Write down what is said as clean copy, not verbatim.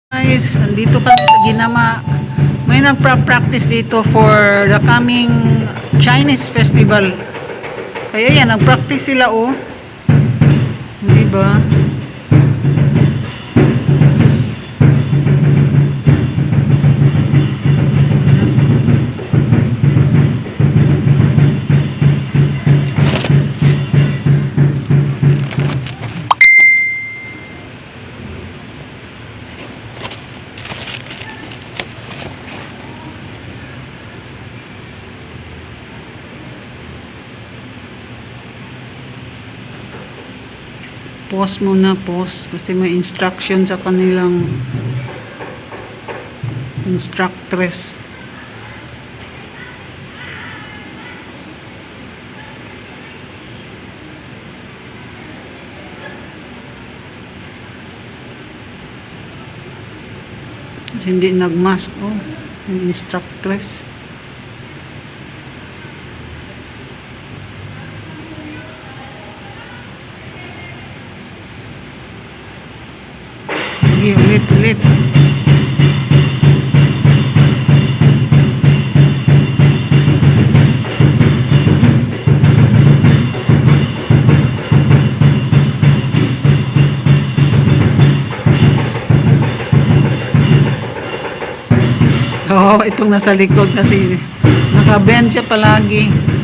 Guys, andito kami sa GINAMA. May nagpa-practice dito for the coming Chinese festival. Kaya yan, nag-practice sila oh. Di ba? Pause muna, pause. Kasi may instruction sa kanilang instructress. Kasi hindi nagmask. Oh, yung instructress. Ulit. Oo, itong nasa likod kasi naka-bend siya palagi.